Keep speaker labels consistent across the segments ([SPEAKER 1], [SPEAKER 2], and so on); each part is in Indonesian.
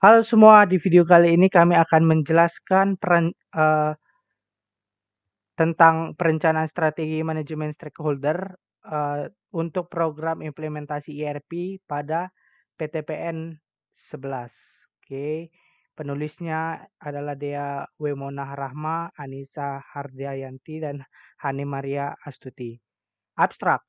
[SPEAKER 1] Halo semua, di video kali ini kami akan menjelaskan tentang perencanaan strategi manajemen stakeholder untuk program implementasi ERP pada PTPN 11. Oke, penulisnya adalah Dea Wemona Rahma, Anissa Hardyayanti, dan Hani Maria Astuti. Abstrak.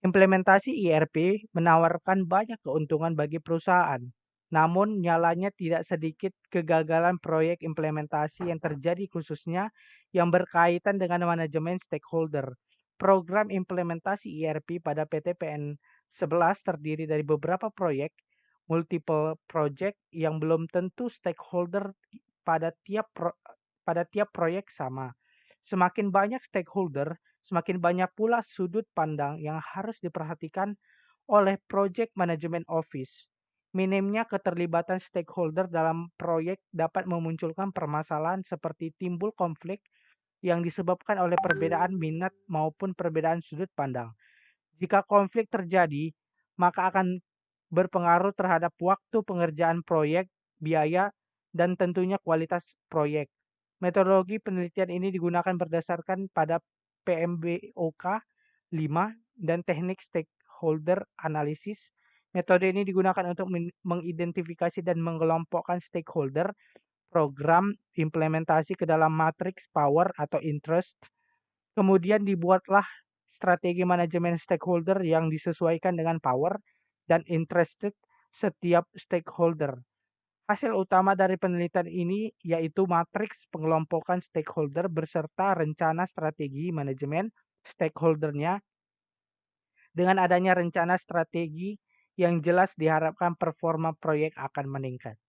[SPEAKER 1] Implementasi ERP menawarkan banyak keuntungan bagi perusahaan. Namun, nyalanya tidak sedikit kegagalan proyek implementasi yang terjadi khususnya yang berkaitan dengan manajemen stakeholder. Program implementasi ERP pada PTPN 11 terdiri dari beberapa proyek, multiple project yang belum tentu stakeholder pada tiap proyek sama. Semakin banyak stakeholder, semakin banyak pula sudut pandang yang harus diperhatikan oleh Project Management Office. Minimnya keterlibatan stakeholder dalam proyek dapat memunculkan permasalahan seperti timbul konflik yang disebabkan oleh perbedaan minat maupun perbedaan sudut pandang. Jika konflik terjadi, maka akan berpengaruh terhadap waktu pengerjaan proyek, biaya, dan tentunya kualitas proyek. Metodologi penelitian ini digunakan berdasarkan pada PMBOK 5 dan teknik stakeholder analysis. Metode ini digunakan untuk mengidentifikasi dan mengelompokkan stakeholder program implementasi ke dalam matriks power atau interest. Kemudian dibuatlah strategi manajemen stakeholder yang disesuaikan dengan power dan interested setiap stakeholder. Hasil utama dari penelitian ini yaitu matriks pengelompokan stakeholder beserta rencana strategi manajemen stakeholdernya. Dengan adanya rencana strategi yang jelas diharapkan performa proyek akan meningkat.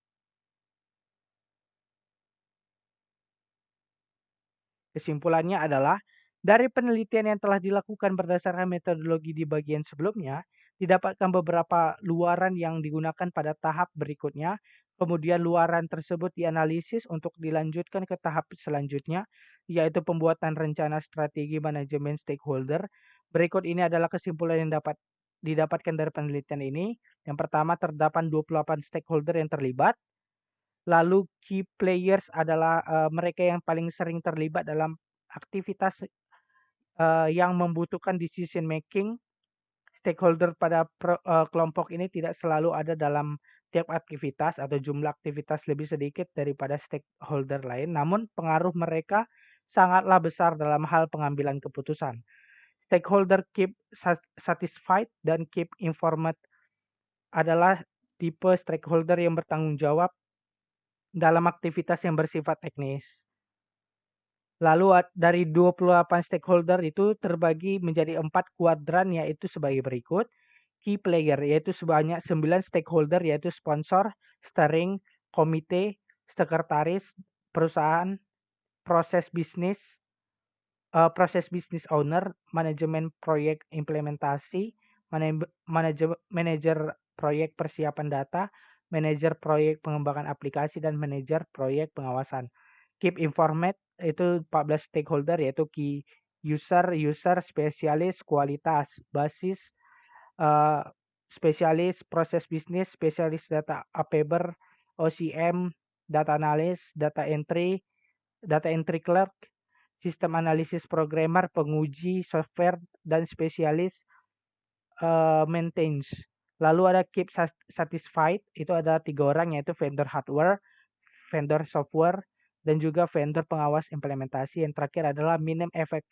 [SPEAKER 1] Kesimpulannya adalah, dari penelitian yang telah dilakukan berdasarkan metodologi di bagian sebelumnya, didapatkan beberapa luaran yang digunakan pada tahap berikutnya. Kemudian luaran tersebut dianalisis untuk dilanjutkan ke tahap selanjutnya, yaitu pembuatan rencana strategi manajemen stakeholder. Berikut ini adalah kesimpulan yang dapat didapatkan dari penelitian ini. Yang pertama, terdapat 28 stakeholder yang terlibat. Lalu key players adalah mereka yang paling sering terlibat dalam aktivitas yang membutuhkan decision making. Stakeholder pada kelompok ini tidak selalu ada dalam tiap aktivitas atau jumlah aktivitas lebih sedikit daripada stakeholder lain, namun pengaruh mereka sangatlah besar dalam hal pengambilan keputusan. Stakeholder keep satisfied dan keep informed adalah tipe stakeholder yang bertanggung jawab dalam aktivitas yang bersifat teknis. Lalu dari 28 stakeholder itu terbagi menjadi 4 kuadran, yaitu sebagai berikut. Key player yaitu sebanyak 9 stakeholder, yaitu sponsor, steering, komite, sekretaris, perusahaan, proses bisnis owner, manajemen proyek implementasi, manajer proyek persiapan data, manajer proyek pengembangan aplikasi, dan manajer proyek pengawasan. Keep informed itu 14 stakeholder, yaitu key user, spesialis, kualitas, basis, spesialis, proses bisnis, spesialis data Apeber, OCM, data analis, data entry clerk, sistem analisis programmer, penguji software, dan spesialis maintenance. Lalu ada keep satisfied, itu ada 3 orang, yaitu vendor hardware, vendor software, dan juga vendor pengawas implementasi. Yang terakhir adalah minim effect,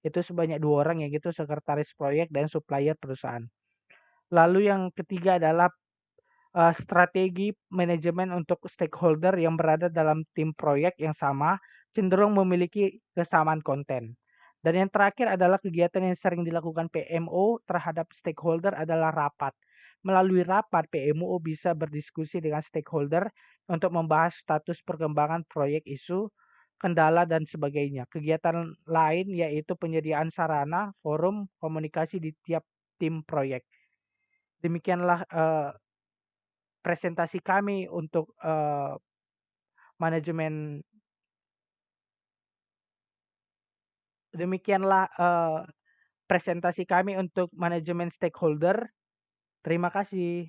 [SPEAKER 1] itu sebanyak 2 orang, yaitu sekretaris proyek dan supplier perusahaan. Lalu yang ketiga adalah strategi manajemen untuk stakeholder yang berada dalam tim proyek yang sama cenderung memiliki kesamaan konten. Dan yang terakhir adalah kegiatan yang sering dilakukan PMO terhadap stakeholder adalah rapat. Melalui rapat, PMO bisa berdiskusi dengan stakeholder untuk membahas status perkembangan proyek, isu, kendala, dan sebagainya. Kegiatan lain yaitu penyediaan sarana, forum, komunikasi di tiap tim proyek. Demikianlah presentasi kami untuk manajemen. Demikianlah presentasi kami untuk manajemen stakeholder. Terima kasih.